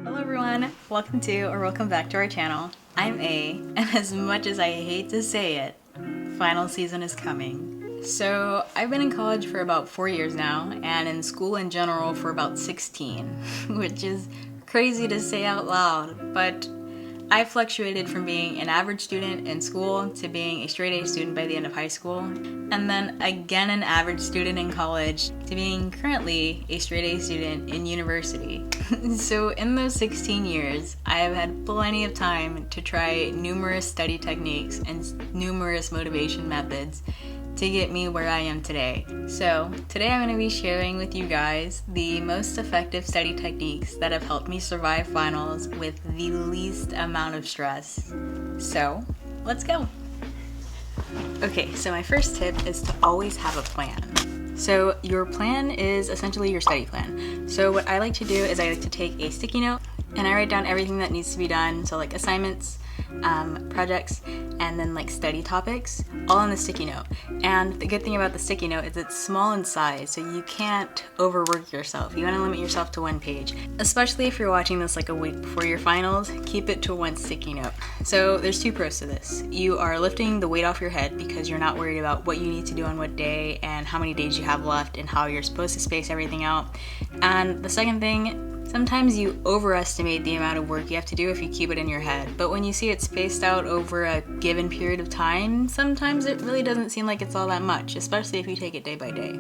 Hello everyone, welcome to or welcome back to our channel. I'm A, and as much as I hate to say it, final season is coming. So I've been in college for about 4 years now, and in school in general for about 16, which is crazy to say out loud, but I fluctuated from being an average student in school to being a straight A student by the end of high school, and then again an average student in college to being currently a straight A student in university. So in those 16 years, I have had plenty of time to try numerous study techniques and numerous motivation methods to get me where I am today. So today I'm going to be sharing with you guys the most effective study techniques that have helped me survive finals with the least amount of stress. So let's go. Okay, so my first tip is to always have a plan. So your plan is essentially your study plan. So what I like to do is I like to take a sticky note and I write down everything that needs to be done. So like assignments, projects, and then like study topics, all on the sticky note. And the good thing about the sticky note is it's small in size, so you can't overwork yourself. You want to limit yourself to one page, especially if you're watching this like a week before your finals. Keep it to one sticky note. So there's two pros to this. You are lifting the weight off your head because you're not worried about what you need to do on what day and how many days you have left and how you're supposed to space everything out. And the second thing, sometimes you overestimate the amount of work you have to do if you keep it in your head, but when you see it spaced out over a given period of time, sometimes it really doesn't seem like it's all that much, especially if you take it day by day.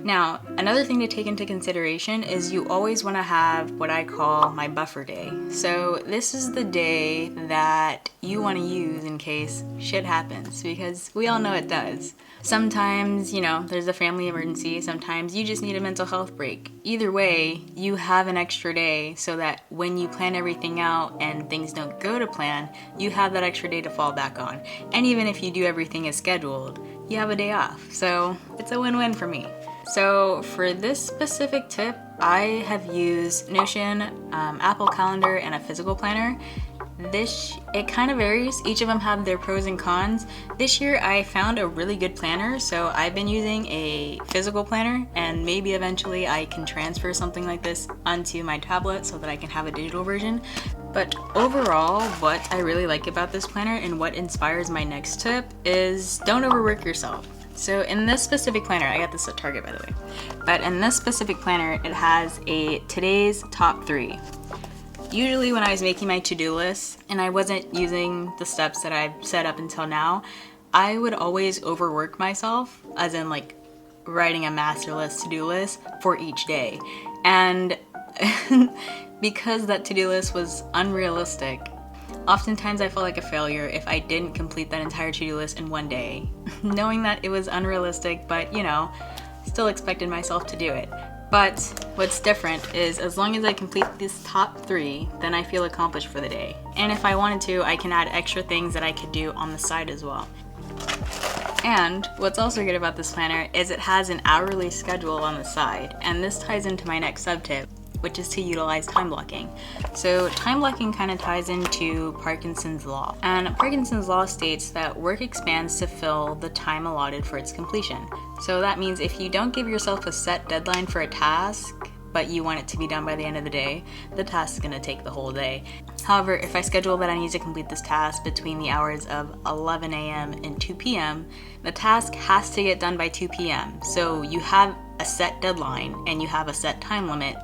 Now, another thing to take into consideration is you always want to have what I call my buffer day. So this is the day that you want to use in case shit happens, because we all know it does. Sometimes, there's a family emergency. Sometimes you just need a mental health break. Either way, you have an extra day so that when you plan everything out and things don't go to plan, you have that extra day to fall back on. And even if you do everything as scheduled, you have a day off. So it's a win-win for me. So for this specific tip, I have used Notion, Apple Calendar, and a physical planner. It kind of varies. Each of them have their pros and cons. This year I found a really good planner, so I've been using a physical planner, and maybe eventually I can transfer something like this onto my tablet so that I can have a digital version. But overall, what I really like about this planner and what inspires my next tip is don't overwork yourself. So in this specific planner, I got this at Target by the way, but in this specific planner it has a today's top 3. Usually when I was making my to-do list and I wasn't using the steps that I've set up until now, I would always overwork myself, as in like writing a master list to-do list for each day. And because that to-do list was unrealistic, oftentimes I felt like a failure if I didn't complete that entire to-do list in one day, knowing that it was unrealistic, but still expected myself to do it. But what's different is as long as I complete this top 3, then I feel accomplished for the day. And if I wanted to, I can add extra things that I could do on the side as well. And what's also good about this planner is it has an hourly schedule on the side, and this ties into my next sub-tip, which is to utilize time blocking. So time blocking kind of ties into Parkinson's law. And Parkinson's law states that work expands to fill the time allotted for its completion. So that means if you don't give yourself a set deadline for a task, but you want it to be done by the end of the day, the task is gonna take the whole day. However, if I schedule that I need to complete this task between the hours of 11 a.m. and 2 p.m., the task has to get done by 2 p.m. So you have a set deadline and you have a set time limit.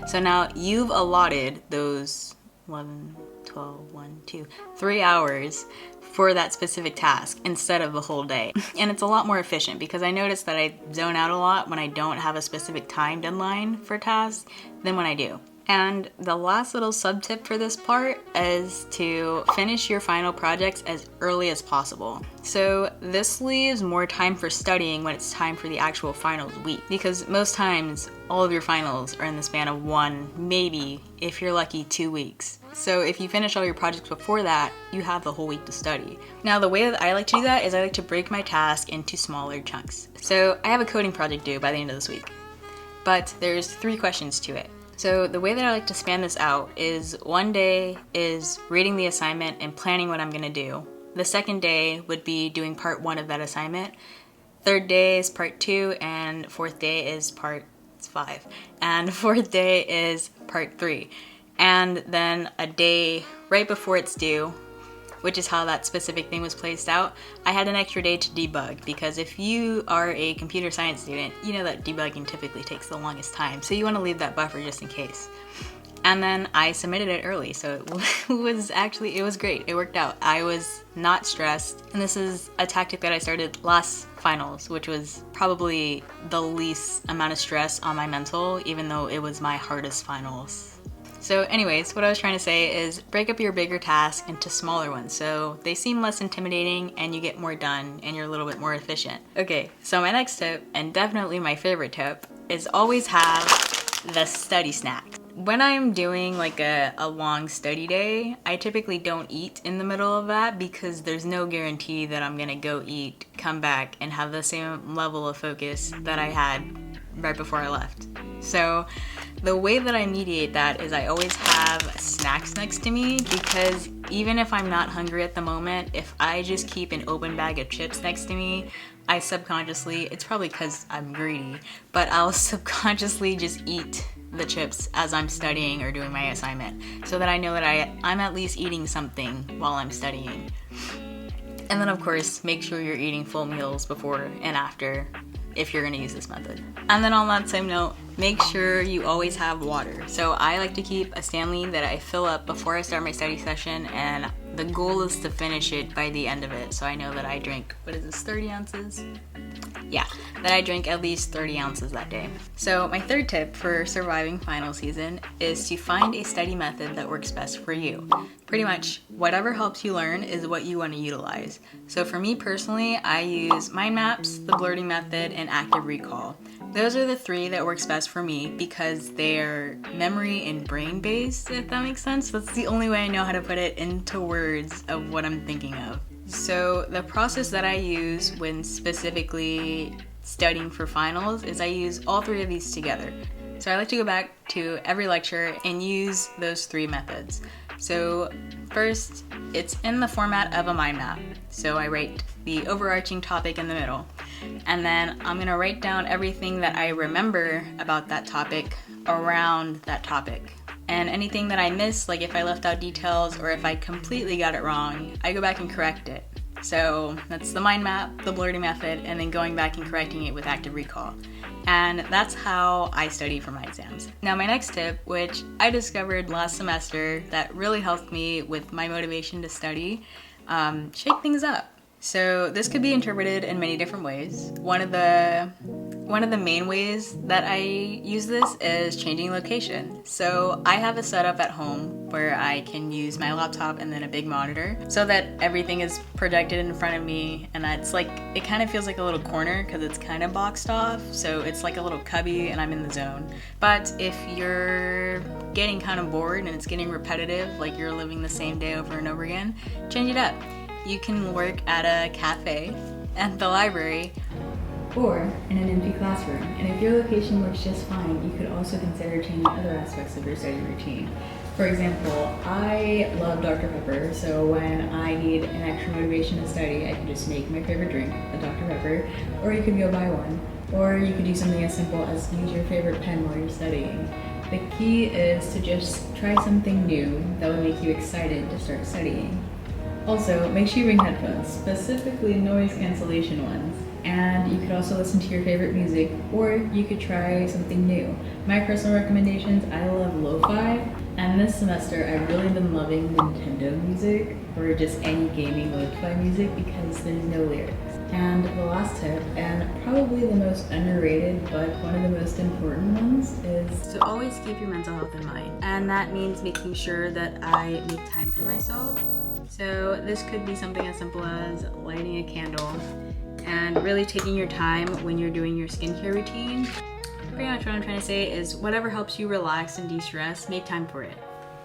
So now you've allotted those 11, 12, 1, 2, 3 hours for that specific task instead of the whole day. And it's a lot more efficient because I notice that I zone out a lot when I don't have a specific time deadline for tasks than when I do. And the last little sub-tip for this part is to finish your final projects as early as possible. So this leaves more time for studying when it's time for the actual finals week, because most times all of your finals are in the span of 1, maybe, if you're lucky, 2 weeks. So if you finish all your projects before that, you have the whole week to study. Now the way that I like to do that is I like to break my task into smaller chunks. So I have a coding project due by the end of this week, but there's 3 questions to it. So the way that I like to span this out is one day is reading the assignment and planning what I'm gonna do. The second day would be doing part 1 of that assignment. Third day is part 2, and fourth day is part 5. And fourth day is part 3. And then a day right before it's due, which is how that specific thing was placed out, I had an extra day to debug, because if you are a computer science student, you know that debugging typically takes the longest time, so you want to leave that buffer just in case. And then I submitted it early, so it was great. It worked out. I was not stressed, and this is a tactic that I started last finals, which was probably the least amount of stress on my mental, even though it was my hardest finals. So anyways, what I was trying to say is break up your bigger tasks into smaller ones so they seem less intimidating and you get more done and you're a little bit more efficient. Okay, so my next tip, and definitely my favorite tip, is always have the study snack. When I'm doing like a long study day, I typically don't eat in the middle of that because there's no guarantee that I'm gonna go eat, come back, and have the same level of focus that I had right before I left. So the way that I mediate that is I always have snacks next to me, because even if I'm not hungry at the moment, if I just keep an open bag of chips next to me, I subconsciously, it's probably because I'm greedy, but I'll subconsciously just eat the chips as I'm studying or doing my assignment, so that I know that I'm at least eating something while I'm studying. And then of course, make sure you're eating full meals before and after if you're gonna use this method. And then on that same note, make sure you always have water. So I like to keep a Stanley that I fill up before I start my study session, and the goal is to finish it by the end of it. So I know that I drink, 30 ounces? Yeah, that I drink at least 30 ounces that day. So my third tip for surviving final season is to find a study method that works best for you. Pretty much whatever helps you learn is what you want to utilize. So for me personally, I use mind maps, the blurting method, and active recall. Those are the three that works best for me because they're memory and brain based, if that makes sense. That's the only way I know how to put it into words of what I'm thinking of. So the process that I use when specifically studying for finals is I use all three of these together. So I like to go back to every lecture and use those three methods. So first, it's in the format of a mind map. So I write the overarching topic in the middle. And then I'm gonna write down everything that I remember about that topic around that topic. And anything that I missed, like if I left out details or if I completely got it wrong, I go back and correct it. So that's the mind map, the blurting method, and then going back and correcting it with active recall. And that's how I study for my exams. Now my next tip, which I discovered last semester that really helped me with my motivation to study, shake things up. So this could be interpreted in many different ways. One of the main ways that I use this is changing location. So I have a setup at home where I can use my laptop and then a big monitor so that everything is projected in front of me, and that's like, it kind of feels like a little corner because it's kind of boxed off, so it's like a little cubby and I'm in the zone. But if you're getting kind of bored and it's getting repetitive, like you're living the same day over and over again, change it up. You can work at a cafe, at the library, or in an empty classroom. And if your location works just fine, you could also consider changing other aspects of your study routine. For example, I love Dr. Pepper, so when I need an extra motivation to study, I can just make my favorite drink, a Dr. Pepper, or you could go buy one. Or you could do something as simple as use your favorite pen while you're studying. The key is to just try something new that will make you excited to start studying. Also, make sure you bring headphones, specifically noise cancellation ones. And you could also listen to your favorite music, or you could try something new. My personal recommendations, I love lo-fi, and this semester I've really been loving Nintendo music, or just any gaming lo-fi music because there's no lyrics. And the last tip, and probably the most underrated, but one of the most important ones, is to always keep your mental health in mind. And that means making sure that I make time for myself. So this could be something as simple as lighting a candle and really taking your time when you're doing your skincare routine. Pretty much what I'm trying to say is whatever helps you relax and de-stress, make time for it.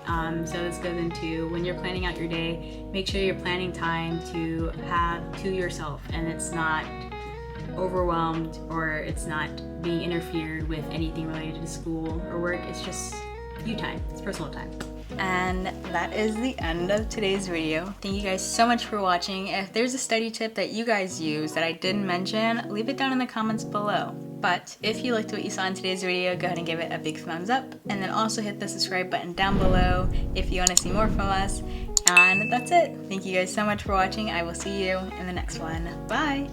So this goes into when you're planning out your day, make sure you're planning time to have to yourself and it's not overwhelmed or it's not being interfered with anything related to school or work. It's just you time, it's personal time. And that is the end of today's video. Thank you guys so much for watching. If there's a study tip that you guys use that I didn't mention, leave it down in the comments below. But if you liked what you saw in today's video, go ahead and give it a big thumbs up, and then also hit the subscribe button down below if you want to see more from us. And that's it. Thank you guys so much for watching. I will see you in the next one. Bye!